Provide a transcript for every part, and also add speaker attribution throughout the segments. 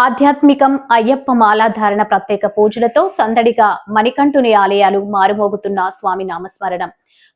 Speaker 1: ఆధ్యాత్మికం అయ్యప్ప మాలాధారణ ప్రత్యేక పూజలతో సందడిగా మణికంఠుని ఆలయాలు మారుమోగుతున్న స్వామి నామస్మరణం.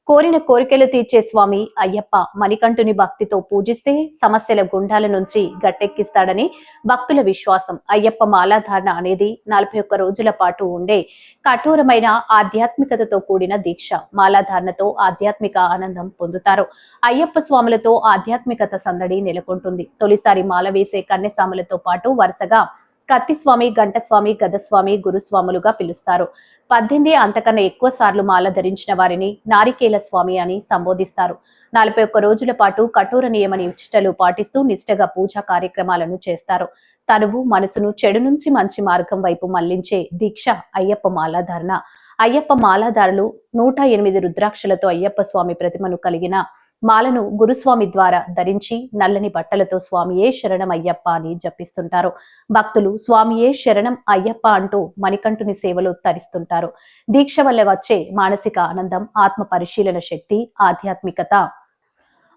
Speaker 1: కోరిన కోరికలు తీర్చే స్వామి అయ్యప్ప మణికంఠుని భక్తితో పూజిస్తే సమస్యల గుండాల నుంచి గట్టెక్కిస్తాడని భక్తుల విశ్వాసం. అయ్యప్ప మాలాధారణ అనేది 41 రోజుల పాటు ఉండే కఠోరమైన ఆధ్యాత్మికతతో కూడిన దీక్ష. మాలాధారణతో ఆధ్యాత్మిక ఆనందం పొందుతారు. అయ్యప్ప స్వాములతో ఆధ్యాత్మికత సందడి నెలకొంటుంది. తొలిసారి మాల వేసే కన్యస్వాములతో పాటు వరుసగా కత్తిస్వామి, గంటస్వామి, గదస్వామి, గురుస్వాములుగా పిలుస్తారు. 18 అంతకన్నా ఎక్కువ సార్లు మాల ధరించిన వారిని నారికేల స్వామి అని సంబోధిస్తారు. 41 రోజుల పాటు కఠోర నియమ నిష్టలు పాటిస్తూ నిష్టగా పూజా కార్యక్రమాలను చేస్తారు. తనువు మనసును చెడు నుంచి మంచి మార్గం వైపు మళ్లించే దీక్ష అయ్యప్ప మాలాధారణ. అయ్యప్ప మాలాధారులు 108 రుద్రాక్షలతో అయ్యప్ప స్వామి ప్రతిమను కలిగిన మాలను గురుస్వామి ద్వారా ధరించి నల్లని బట్టలతో స్వామియే శరణం అయ్యప్ప అని జపిస్తుంటారు. భక్తులు స్వామియే శరణం అయ్యప్ప అంటూ మణికంఠుని సేవలో తరిస్తుంటారు. దీక్ష వల్ల వచ్చే మానసిక ఆనందం, ఆత్మ పరిశీలన శక్తి, ఆధ్యాత్మికత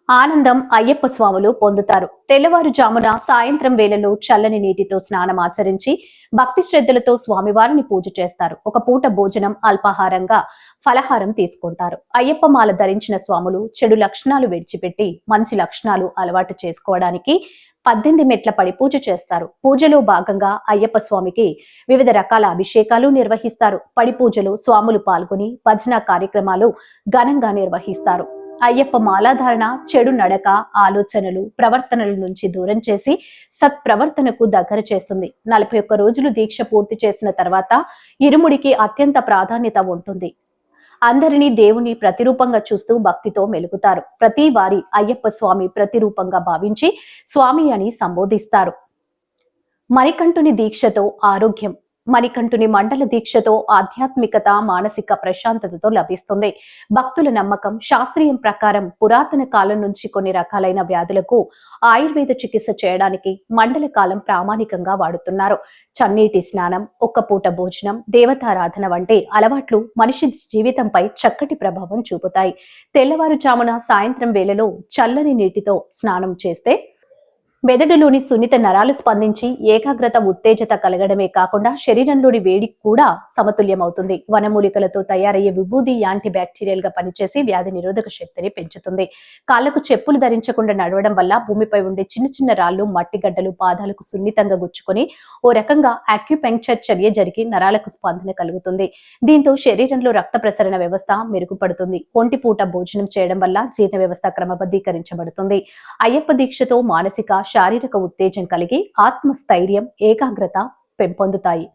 Speaker 1: ఆనందం అయ్యప్ప స్వాములు పొందుతారు. తెల్లవారుజామున సాయంత్రం వేళలో చల్లని నీటితో స్నానం ఆచరించి భక్తి శ్రద్ధలతో స్వామివారిని పూజ చేస్తారు. ఒక పూట భోజనం అల్పాహారంగా ఫలహారం తీసుకుంటారు. అయ్యప్ప మాల ధరించిన స్వాములు చెడు లక్షణాలు విడిచిపెట్టి మంచి లక్షణాలు అలవాటు చేసుకోవడానికి 18 మెట్ల పడి పూజ చేస్తారు. పూజలో భాగంగా అయ్యప్ప స్వామికి వివిధ రకాల అభిషేకాలు నిర్వహిస్తారు. పడి పూజలో స్వాములు పాల్గొని భజన కార్యక్రమాలు ఘనంగా నిర్వహిస్తారు. అయ్యప్ప మాలాధారణ చెడు నడక, ఆలోచనలు, ప్రవర్తనల నుంచి దూరం చేసి సత్ప్రవర్తనకు దగ్గర చేస్తుంది. 41 రోజులు దీక్ష పూర్తి చేసిన తర్వాత ఇరుముడికి అత్యంత ప్రాధాన్యత ఉంటుంది. అందరినీ దేవుని ప్రతిరూపంగా చూస్తూ భక్తితో మెలుగుతారు. ప్రతి వారి అయ్యప్ప స్వామి ప్రతిరూపంగా భావించి స్వామి అని సంబోధిస్తారు. మణికంఠుని దీక్షతో ఆరోగ్యం. మణికంఠుని మండల దీక్షతో ఆధ్యాత్మికత, మానసిక ప్రశాంతతతో లభిస్తుంది. భక్తుల నమ్మకం శాస్త్రీయం ప్రకారం పురాతన కాలం నుంచి కొన్ని రకాలైన వ్యాధులకు ఆయుర్వేద చికిత్స చేయడానికి మండల కాలం ప్రామాణికంగా వాడుతున్నారు. చన్నీటి స్నానం, ఒక్క పూట భోజనం, దేవతారాధన వంటి అలవాట్లు మనిషి జీవితంపై చక్కటి ప్రభావం చూపుతాయి. తెల్లవారుజామున సాయంత్రం వేళలో చల్లని నీటితో స్నానం చేస్తే మెదడులోని సున్నిత నరాలు స్పందించి ఏకాగ్రత, ఉత్తేజత కలగడమే కాకుండా శరీరంలోని వేడి కూడా సమతుల్యమవుతుంది. వనమూలికలతో తయారయ్యే విభూది యాంటీ బ్యాక్టీరియల్ గా పనిచేసి వ్యాధి నిరోధక శక్తిని పెంచుతుంది. కాళ్లకు చెప్పులు ధరించకుండా నడవడం వల్ల భూమిపై ఉండే చిన్న చిన్న రాళ్లు, మట్టి గడ్డలు పాదాలకు సున్నితంగా గుచ్చుకొని ఓ రకంగా ఆక్యుపెంక్చర్ చర్య జరిగి నరాలకు స్పందన కలుగుతుంది. దీంతో శరీరంలో రక్త ప్రసరణ వ్యవస్థ మెరుగుపడుతుంది. ఒంటిపూట భోజనం చేయడం వల్ల జీర్ణ వ్యవస్థ క్రమబద్ధీకరించబడుతుంది. అయ్యప్ప దీక్షతో మానసిక శారీరక ఉత్తేజం కలిగి ఆత్మస్థైర్యం, ఏకాగ్రత పెంపొందుతాయి.